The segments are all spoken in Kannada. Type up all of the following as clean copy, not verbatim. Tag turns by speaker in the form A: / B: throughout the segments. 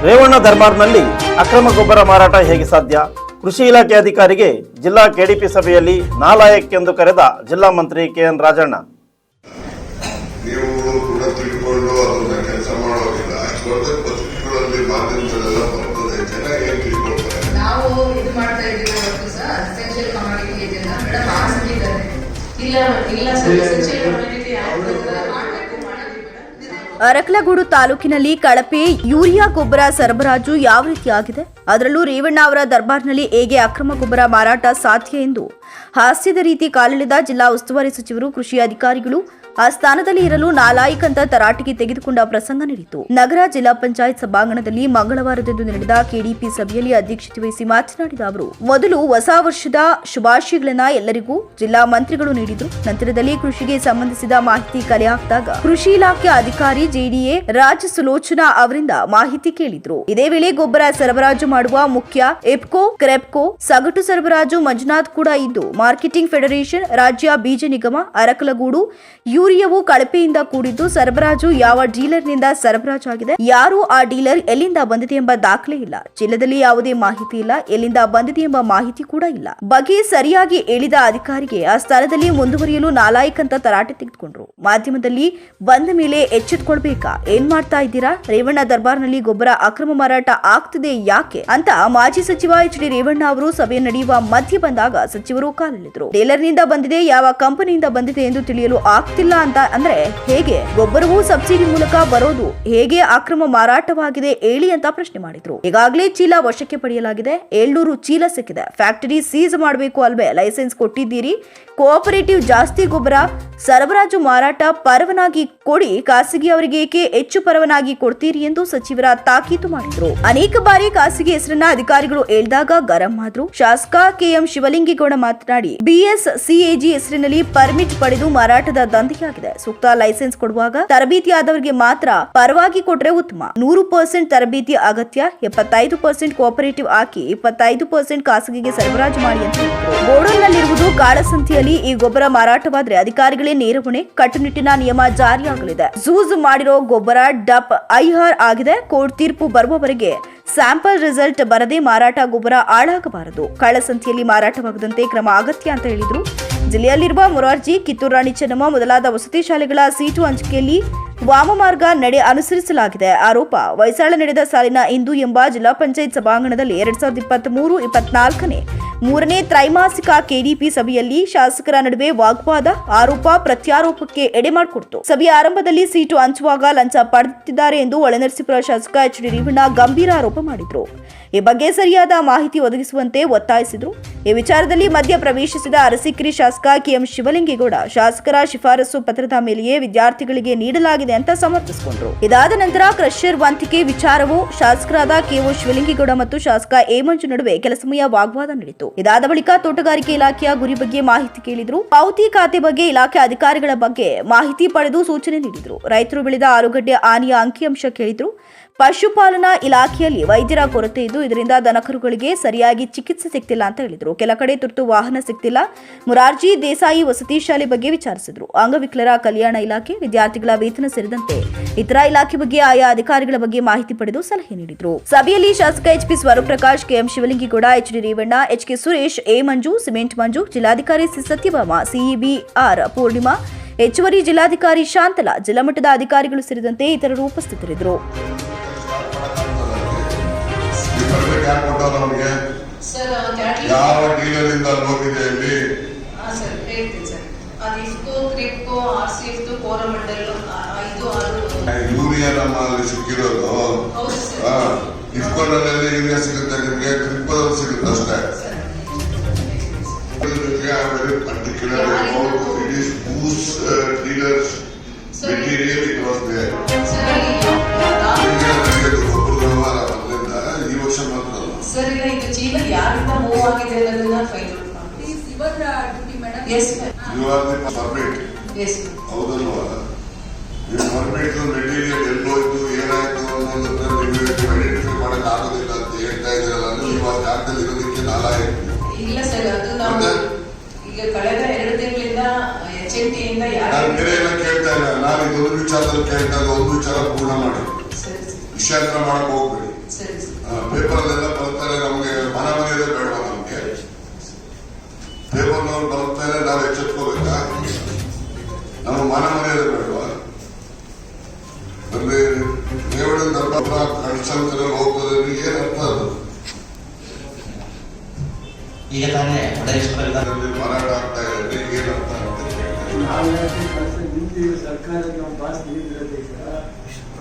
A: ರೇವಣ್ಣ ದರ್ಬಾರ್ನಲ್ಲಿ ಅಕ್ರಮ ಗೊಬ್ಬರ ಮಾರಾಟ ಹೇಗೆ ಸಾಧ್ಯ? ಕೃಷಿ ಇಲಾಖೆ ಅಧಿಕಾರಿಗೆ ಜಿಲ್ಲಾ ಕೆಡಿಪಿ ಸಭೆಯಲ್ಲಿ ನಾಲಾಯಕ್ಕೆಂದು ಕರೆದ ಜಿಲ್ಲಾ ಮಂತ್ರಿ ಕೆಎನ್ ರಾಜಣ್ಣ.
B: ನೀವು ಕೂಡ ತಿಳ್ಕೊಂಡು ಅದನ್ನ ಕೆಲಸ ಮಾಡೋದಿಲ್ಲ. ಪತ್ರಿಕೆಗಳಲ್ಲಿ ಮಾಧ್ಯಮಗಳೆಲ್ಲ ಬರ್ತದೆ, ಜನ ಏನ್ ತಿಳ್ಕೊಳ್ತಾರೆ.
C: ನಾವು ಇದು ಮಾಡ್ತಾ ಇದ್ದೀವಿ ಇವತ್ತು sir, essential commodity agent madam ಆಸಕ್ತಿದ್ದಾರೆ. ಇಲ್ಲ ಸರ್, ಅಸೆನ್ಷಿಯಲ್ ಕಮಾಡಿಟಿ
D: ಅರಕಲಗೂಡು ತಾಲೂಕಿನಲ್ಲಿ ಕಳಪೆ ಯೂರಿಯಾ ಗೊಬ್ಬರ ಸರಬರಾಜು ಯಾವ ರೀತಿಯಾಗಿದೆ, ಅದರಲ್ಲೂ ರೇವಣ್ಣ ಅವರ ದರ್ಬಾರ್ನಲ್ಲಿ ಹೇಗೆ ಅಕ್ರಮ ಗೊಬ್ಬರ ಮಾರಾಟ ಸಾಧ್ಯ ಎಂದು ಹಾಸ್ಯದ ರೀತಿ ಕಾಲೆಳೆದ ಜಿಲ್ಲಾ ಉಸ್ತುವಾರಿ ಸಚಿವರು, ಕೃಷಿ ಅಧಿಕಾರಿಗಳು ಆ ಸ್ಥಾನದಲ್ಲಿ ಇರಲು ನಾಲಾಯಕ್ ಅಂತ ತರಾಟೆಗೆ ತೆಗೆದುಕೊಂಡ ಪ್ರಸಂಗ ನಡೆಯಿತು. ನಗರ ಜಿಲ್ಲಾ ಪಂಚಾಯತ್ ಸಭಾಂಗಣದಲ್ಲಿ ಮಂಗಳವಾರದಂದು ನಡೆದ ಕೆಡಿಪಿ ಸಭೆಯಲ್ಲಿ ಅಧ್ಯಕ್ಷತೆ ವಹಿಸಿ ಮಾತನಾಡಿದ ಅವರು, ಮೊದಲು ಹೊಸ ವರ್ಷದ ಶುಭಾಶಯಗಳನ್ನ ಎಲ್ಲರಿಗೂ ಜಿಲ್ಲಾ ಮಂತ್ರಿಗಳು ನೀಡಿದ್ರು. ನಂತರದಲ್ಲಿ ಕೃಷಿಗೆ ಸಂಬಂಧಿಸಿದ ಮಾಹಿತಿ ಕಲೆ ಹಾಕಿದಾಗ ಕೃಷಿ ಇಲಾಖೆ ಅಧಿಕಾರಿ ಜೆಡಿಎ ರಾಜ್ ಸುಲೋಚನಾ ಅವರಿಂದ ಮಾಹಿತಿ ಕೇಳಿದ್ರು. ಇದೇ ವೇಳೆ ಗೊಬ್ಬರ ಸರಬರಾಜು ಮಾಡುವ ಮುಖ್ಯ ಎಪ್ಕೋ, ಕ್ರೆಪ್ಕೋ, ಸಗಟು ಸರಬರಾಜು ಮಂಜುನಾಥ್ ಕೂಡ ಇದ್ದು, ಮಾರ್ಕೆಟಿಂಗ್ ಫೆಡರೇಷನ್, ರಾಜ್ಯ ಬೀಜ ನಿಗಮ, ಅರಕಲಗೂಡು ಯೂರಿಯಾವು ಕಳಪೆಯಿಂದ ಕೂಡಿದ್ದು, ಸರಬರಾಜು ಯಾವ ಡೀಲರ್ನಿಂದ ಸರಬರಾಜಾಗಿದೆ, ಯಾರು ಆ ಡೀಲರ್, ಎಲ್ಲಿಂದ ಬಂದಿದೆ ಎಂಬ ದಾಖಲೆ ಇಲ್ಲ. ಜಿಲ್ಲೆಯಲ್ಲಿ ಯಾವುದೇ ಮಾಹಿತಿ ಇಲ್ಲ, ಎಲ್ಲಿಂದ ಬಂದಿದೆ ಎಂಬ ಮಾಹಿತಿ ಕೂಡ ಇಲ್ಲ. ಬಗ್ಗೆ ಸರಿಯಾಗಿ ಹೇಳಿದ ಅಧಿಕಾರಿಗೆ ಆ ಸ್ಥಳದಲ್ಲಿ ಮುಂದುವರಿಯಲು ನಾಲಾಯಕ್ ಅಂತ ತರಾಟೆ ತೆಗೆದುಕೊಂಡ್ರು. ಮಾಧ್ಯಮದಲ್ಲಿ ಬಂದ ಮೇಲೆ ಎಚ್ಚೆತ್ತುಕೊಳ್ಬೇಕಾ, ಏನ್ ಮಾಡ್ತಾ ಇದ್ದೀರಾ? ರೇವಣ್ಣ ದರ್ಬಾರ್ನಲ್ಲಿ ಗೊಬ್ಬರ ಅಕ್ರಮ ಮಾರಾಟ ಆಗ್ತಿದೆ ಯಾಕೆ ಅಂತ ಮಾಜಿ ಸಚಿವ ಎಚ್ ಡಿ ರೇವಣ್ಣ ಅವರು ಸಭೆ ನಡೆಯುವ ಮಧ್ಯೆ ಬಂದಾಗ ಸಚಿವರು ಕಾಲೆಳೆದರು. ಡೀಲರ್ನಿಂದ ಬಂದಿದೆ, ಯಾವ ಕಂಪನಿಯಿಂದ ಬಂದಿದೆ ಎಂದು ತಿಳಿಯಲು ಆಗ್ತಿಲ್ಲ ಅಂತ ಅಂದ್ರೆ ಹೇಗೆ? ಗೊಬ್ಬರವು ಸಬ್ಸಿಡಿ ಮೂಲಕ ಬರೋದು ಹೇಗೆ ಅಕ್ರಮ ಮಾರಾಟವಾಗಿದೆ ಹೇಳಿ ಅಂತ ಪ್ರಶ್ನೆ ಮಾಡಿದ್ರು. ಈಗಾಗಲೇ ಚೀಲ ವಶಕ್ಕೆ ಪಡೆಯಲಾಗಿದೆ, 700 ಚೀಲ ಸಿಕ್ಕಿದೆ. ಫ್ಯಾಕ್ಟರಿ ಸೀಸ್ ಮಾಡಬೇಕು ಅಲ್ವೇ? ಲೈಸೆನ್ಸ್ ಕೊಟ್ಟಿದ್ದೀರಿ. ಕೋಆಪರೇಟಿವ್ ಜಾಸ್ತಿ ಗೊಬ್ಬರ ಸರಬರಾಜು ಮಾರಾಟ ಪರವಾನಗಿ ಕೊಡಿ, ಖಾಸಗಿ ಅವರಿಗೆ ಏಕೆ ಹೆಚ್ಚು ಪರವಾನಗಿ ಕೊಡ್ತೀರಿ ಎಂದು ಸಚಿವರ ತಾಕೀತು ಮಾಡಿದ್ರು. ಅನೇಕ ಬಾರಿ ಖಾಸಗಿ ಹೆಸರನ್ನ ಅಧಿಕಾರಿಗಳು ಹೇಳಿದಾಗ ಗರಂ ಆದ್ರು. ಶಾಸಕ ಕೆಎಂ ಶಿವಲಿಂಗೇಗೌಡ ಮಾತನಾಡಿ, ಬಿಎಸ್ಸಿಎಜಿ ಹೆಸರಿನಲ್ಲಿ ಪರ್ಮಿಟ್ ಪಡೆದು ಮಾರಾಟದ ದಂಧೆಯಾಗಿದೆ. ಸೂಕ್ತ ಲೈಸೆನ್ಸ್ ಕೊಡುವಾಗ ತರಬೇತಿ ಆದವರಿಗೆ ಮಾತ್ರ ಪರವಾಗಿ ಕೊಟ್ರೆ ಉತ್ತಮ. 100% ತರಬೇತಿ ಅಗತ್ಯ, 75% ಕೋಆಪರೇಟಿವ್ ಹಾಕಿ 25% ಖಾಸಗಿಗೆ ಸರಬರಾಜು ಮಾಡಿ ಅಂತ ಹೇಳಿದರು. ಗೋಡೌನ್ನಲ್ಲಿರುವುದು ಕಾಳಸಂತೆಯಲ್ಲಿ ಈ ಗೊಬ್ಬರ ಮಾರಾಟವಾದ್ರೆ ಅಧಿಕಾರಿಗಳೇ ನೇರ ಹೊಣೆ. ಕಟ್ಟುನಿಟ್ಟಿನ ನಿಯಮ ಜಾರಿಯಾಗಲಿದೆ. ಜೂಜ್ ಮಾಡಿರೋ ಗೊಬ್ಬರ ಡಪ್ ಐಆರ್ ಆಗಿದೆ. ಕೋರ್ಟ್ ತೀರ್ಪು ಬರುವವರೆಗೆ ಸ್ಯಾಂಪಲ್ ರಿಸಲ್ಟ್ ಬರದೆ ಮಾರಾಟ ಗೊಬ್ಬರ ಹಾಳಾಗಬಾರದು. ಕಾಳಸಂತೆಯಲ್ಲಿ ಮಾರಾಟವಾಗದಂತೆ ಕ್ರಮ ಅಗತ್ಯ ಅಂತ ಹೇಳಿದ್ರು. ಜಿಲ್ಲೆಯಲ್ಲಿರುವ ಮೊರಾರ್ಜಿ, ಕಿತ್ತೂರು ರಾಣಿ ಚೆನ್ನಮ್ಮ ಮೊದಲಾದ ವಸತಿ ಶಾಲೆಗಳ ಸೀಟು ಹಂಚಿಕೆಯಲ್ಲಿ ವಾಮಮಾರ್ಗ ನಡೆ ಅನುಸರಿಸಲಾಗಿದೆ ಆರೋಪ. ವೈಸಾಳ ನಡೆದ ಸಾಲಿನ ಇಂದು ಎಂಬ ಜಿಲ್ಲಾ ಪಂಚಾಯತ್ ಸಭಾಂಗಣದಲ್ಲಿ 2023-24ನೇ ಮೂರನೇ ತ್ರೈಮಾಸಿಕ ಕೆಡಿಪಿ ಸಭೆಯಲ್ಲಿ ಶಾಸಕರ ನಡುವೆ ವಾಗ್ವಾದ, ಆರೋಪ ಪ್ರತ್ಯಾರೋಪಕ್ಕೆ ಎಡೆ ಮಾಡಿಕೊಡ್ತು. ಸಭೆಯ ಆರಂಭದಲ್ಲಿ ಸೀಟು ಹಂಚುವಾಗ ಲಂಚ ಪಡೆದಿದ್ದಾರೆ ಎಂದು ಹೊಳೆನರಸೀಪುರ ಶಾಸಕ ಎಚ್ ಡಿ ರೇವಣ್ಣ ಗಂಭೀರ ಆರೋಪ ಮಾಡಿದ್ರು. ಈ ಬಗ್ಗೆ ಸರಿಯಾದ ಮಾಹಿತಿ ಒದಗಿಸುವಂತೆ ಒತ್ತಾಯಿಸಿದ್ರು. ಈ ವಿಚಾರದಲ್ಲಿ ಮಧ್ಯ ಪ್ರವೇಶಿಸಿದ ಅರಸೀಕೆರೆ ಶಾಸಕ ಕೆಎಂ ಶಿವಲಿಂಗೇಗೌಡ, ಶಾಸಕರ ಶಿಫಾರಸು ಪತ್ರದ ಮೇಲೆಯೇ ವಿದ್ಯಾರ್ಥಿಗಳಿಗೆ ನೀಡಲಾಗಿದೆ ಅಂತ ಸಮರ್ಥಿಸಿಕೊಂಡ್ರು. ಇದಾದ ನಂತರ ಕ್ರಷರ್ ವಂತಿಕೆ ವಿಚಾರವು ಶಾಸಕರಾದ ಕೆಒ ಶಿವಲಿಂಗೇಗೌಡ ಮತ್ತು ಶಾಸಕ ಎ ಮಂಜು ನಡುವೆ ಕೆಲ ಸಮಯ ವಾಗ್ವಾದ ನಡೆಯಿತು. ಇದಾದ ಬಳಿಕ ತೋಟಗಾರಿಕೆ ಇಲಾಖೆಯ ಗುರಿ ಬಗ್ಗೆ ಮಾಹಿತಿ ಕೇಳಿದ್ರು. ಪಾವತಿ ಖಾತೆ ಬಗ್ಗೆ ಇಲಾಖೆ ಅಧಿಕಾರಿಗಳ ಬಗ್ಗೆ ಮಾಹಿತಿ ಪಡೆದು ಸೂಚನೆ ನೀಡಿದ್ರು. ರೈತರು ಬೆಳೆದ ಆಲೂಗಡ್ಡೆ ಹಾನಿಯ ಅಂಕಿಅಂಶ ಕೇಳಿದ್ರು. ಪಶುಪಾಲನಾ ಇಲಾಖೆಯಲ್ಲಿ ವೈದ್ಯರ ಕೊರತೆ ಇದ್ದು, ಇದರಿಂದ ದನಕರುಗಳಿಗೆ ಸರಿಯಾಗಿ ಚಿಕಿತ್ಸೆ ಸಿಗ್ತಿಲ್ಲ ಅಂತ ಹೇಳಿದ್ರು. ಕೆಲ ಕಡೆ ತುರ್ತು ವಾಹನ ಸಿಗ್ತಿಲ್ಲ. ಮೊರಾರ್ಜಿ ದೇಸಾಯಿ ವಸತಿ ಶಾಲೆ ಬಗ್ಗೆ ವಿಚಾರಿಸಿದ್ರು. ಅಂಗವಿಕಲರ ಕಲ್ಯಾಣ ಇಲಾಖೆ, ವಿದ್ಯಾರ್ಥಿಗಳ ವೇತನ ಸೇರಿದಂತೆ ಇತರ ಇಲಾಖೆ ಬಗ್ಗೆ ಆಯಾ ಅಧಿಕಾರಿಗಳ ಬಗ್ಗೆ ಮಾಹಿತಿ ಪಡೆದು ಸಲಹೆ ನೀಡಿದ್ರು. ಸಭೆಯಲ್ಲಿ ಶಾಸಕ H P Swaroop Prakash, KM Shivalingegowda, H D Revanna, H K Suresh, A Manju, cement Manju, ಜಿಲ್ಲಾಧಿಕಾರಿ ಸಿ ಸತ್ಯಭಾಮ, ಸಿಇಬಿಆರ್ ಪೂರ್ಣಿಮಾ, ಹೆಚ್ಚುವರಿ ಜಿಲ್ಲಾಧಿಕಾರಿ ಶಾಂತಲಾ, ಜಿಲ್ಲಾ ಮಟ್ಟದ ಅಧಿಕಾರಿಗಳು ಸೇರಿದಂತೆ ಇತರರು ಉಪಸ್ಥಿತರಿದ್ದರು.
B: ಯಾವ ಡೀಲರಿಂದ ಹೋಗಿದೆ ಅಲ್ಲಿ?
C: ಸರ್ ಹೇಳ್ತೀನಿ ಸರ್, ಅದು ಇಫ್ಕೋ, ಕ್ರಿಪ್ಕೋ, ಆರ್ಸಿಎಫ್, ಕೋರಮಂಡಲ್ 5, 6
B: ಯೂರಿಯಾ ನಮ್ಮಲ್ಲಿ ಸಿಕ್ಕಿರೋದು. ಇಫ್ಕೋನಲ್ಲಿ ಯೂರಿಯಾ ಸಿಗುತ್ತೆ, ನಿಮಗೆ ಕ್ರಿಪ್ಕೋದಲ್ಲಿ ಸಿಗುತ್ತೆ ಅಷ್ಟೇ. It is whose dealers material it was there. ಈ ವರ್ಷ ಮಾತ್ರ
C: ಸರ್, ಇಲ್ಲ ಇದು ಚೀಲ ಯಾರಿಂದ ಮೂವ್ ಆಗಿದೆ ಅನ್ನೋದನ್ನ ಫೈಂಡ್ ಔಟ್ ಮಾಡಿ. Yes
B: you are the permit.
C: Yes
B: ಹೌದಲ್ವಾ? ನೀವು ಪರ್ಮಿಟ್ ಮೆಟೀರಿಯಲ್ ಎಲ್ಲೋಯ್ತು, ಏನಾಯ್ತು ಅನ್ನೋದನ್ನ ನೀವು ಐಡೆಂಟಿಫೈ ಮಾಡಕ್ ಆಗೋದಿಲ್ಲ ಅಂತ ಹೇಳ್ತಾ ಇದ್ರಲ್ಲ, ನೀವು ಆ ಜಾಗದಲ್ಲಿ ಇರೋದಕ್ಕೆ ನಾಲಾಯಕ್.
C: ಇಲ್ಲ ಸರ್, ಅದು ನಾವು ಈಗ ಕಳೆದ 2 ತಿಂಗಳಿಂದ HMT
B: ನಾನು ಬೇರೆ ಎಲ್ಲ ಕೇಳ್ತಾ ಇಲ್ಲ. ನಾನು ಇದೊಂದು ವಿಚಾರದಲ್ಲಿ ಕೇಳ್ತಾ ಇದ್ದ, ಒಂದು ವಿಚಾರ ಪೂರ್ಣ ಮಾಡಿ, ವಿಷಯಾಂತರ ಮಾಡಕ್ ಹೋಗ್ಬೇಡಿ.
C: ಸರಿ ಸರ್.
B: ಪೇಪರ್ಲೆಲ್ಲ ಬರ್ತಾರೆ, ನಮಗೆ ಮನ ಮನೆಯದೇ ಬೇಡವಾ? ನಮ್ಗೆ ಪೇಪರ್ನವ್ರು ಬರ್ತಾರೆ, ನಾವು ಎಚ್ಚೆತ್ಕೋಬೇಕಾ? ನಮ್ಮ ಮನ ಮನೆಯದೇ ಬೇಡವಾ? ಅಂದ್ರೆ ರೇವಣ್ಣ ದರ್ಬಾರ್ ಕಳ್ಸಂತಾರೆ ಹೋಗ್ತದೆ, ಏನ್ ಅರ್ಥ ಅದು?
E: ಈಗ ತಾನೇ
B: ಅದರಲ್ಲಿ ಮಾರಾಟ ಆಗ್ತಾ ಇದೆ, ಏನ್ ಅರ್ಥ ಅಂತ ಕೇಳ್ತಾರೆ.
F: ನಾವು ನಿಮ್ದು ಸರ್ಕಾರ ನಮ್ಮ ಪಾಸ್ ನೀಡಿರೋದು ಈಗ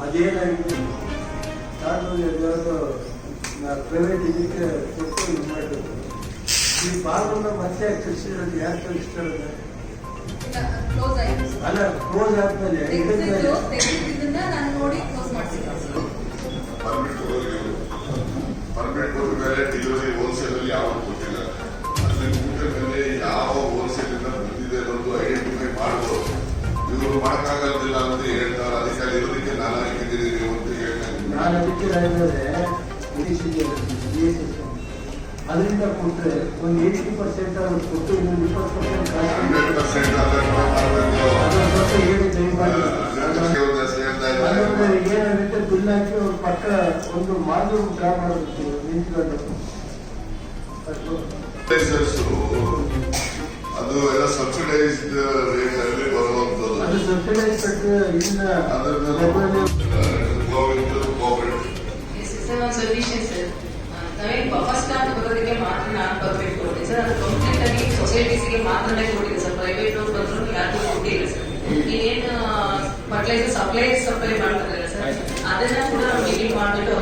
F: ಅದೇನಾಗಿದೆ, ಪ್ರೈವೇಟ್ ಇದಕ್ಕೆ ಕೊಟ್ಟು ಇದು ಮಾಡಬೇಕು. ಈ ಪಾಲನ್ನ ಮತ್ತೆ ಕಳಿಸಿರೋದು ಯಾಕೆ ಕಳಿಸ್ತಾರೆ?
C: ಕ್ಲೋಸ್ ಆಯ್ತು ಸರ್.
F: ಅಲ್ಲ, ಕ್ಲೋಸ್ ಆದ್ಮೇಲೆ
C: ತೆಗೆದಿದ್ದನ್ನ ನಾನು ನೋಡಿ ಕ್ಲೋಸ್ ಮಾಡ್ತೀನಿ ಸರ್.
B: ಪರ್ಮಿಟ್ ಕೊಟ್ಟ ಮೇಲೆ ಡೆಲಿವರಿ ಹೋಲ್ಸೇಲ್ ಅಲ್ಲಿ ಯಾವ ಕೊಟ್ಟಿಲ್ಲ. ಅಲ್ಲಿ ಕೂಟ ಮೇಲೆ ಯಾವ ಹೋಲ್ಸೇಲ್ ಇಂದ ಬಂದಿದೆ ಅನ್ನೋದು ಐಡೆಂಟಿಫೈ ಮಾಡ್ಬೋದು. ಇವರು ಮಾಡಕ್ಕಾಗಲ್ಲ ಅಂತ ಹೇಳ್ತಾರೆ. ಅದಕ್ಕೆ ಇರೋದಕ್ಕೆ ನಾನು ಹಾಕಿದ್ದೀನಿ ಅಂತ ಹೇಳ್ತಾರೆ.
F: ನಾನು ಅದಕ್ಕೆ ಅದರಿಂದ ಕೊಟ್ಟರೆ ಒಂದು 80% ಅವ್ರು ಕೊಟ್ಟು ಇನ್ನೊಂದು 20% ಕಾಸು
B: 100% ಅದನ್ನು ಮಾಡಬೇಕು.
F: ಅದೊಂದು ಸ್ವಲ್ಪ ಹೇಳಿ ದಯಮಾಡಿ.
B: ಹೇಳ್ತಾ ಇದ್ದಾರೆ.
F: ಏನಾಗುತ್ತೆ, ಬಿಲ್ ಹಾಕಿ ಅವ್ರ ಪಕ್ಕ ಒಂದು ಮಾದು ಡ್ರಾ ಮಾಡಬೇಕು ನಿಂತ್ಕೊಂಡು.
B: ಅದು ಎಲ್ಲ ಸಬ್ಸಿಡೈಸ್ಡ್ ರೇಟ್ ಅಲ್ಲಿ ಬರುವಂತದ್ದು.
F: ಅದು ಸಬ್ಸಿಡೈಸ್ ಪಟ್ಟು ಇನ್ನ
C: ಒಂದು ಸೊಲ್ಯೂಷನ್ ಸರ್. ನಾವೇನು ಬಫರ್ ಸ್ಟಾಕ್ ಬರೋದಕ್ಕೆ ಮಾತ್ರ ನಾನು ಪರ್ಮಿಟ್ ಕೊಟ್ಟಿದ್ದೆ ಸರ್. ಅದು ಕಂಪ್ಲೀಟ್ ಆಗಿ ಸೊಸೈಟೀಸ್ಗೆ ಮಾತ್ರನೇ ಕೊಟ್ಟಿದೆ ಸರ್. ಪ್ರೈವೇಟ್ ಅವ್ರು ಬಂದ್ರು ಯಾರಿಗೂ ಕೊಟ್ಟಿಲ್ಲ ಸರ್. ನೀವೇನು ಫರ್ಟಿಲೈಸರ್ ಸಪ್ಲೈ ಮಾಡ್ತಾರಲ್ಲ ಸರ್, ಅದನ್ನ ಕೂಡ ನಾವು ಡಿಲೀಟ್ ಮಾಡ್ಬಿಟ್ಟು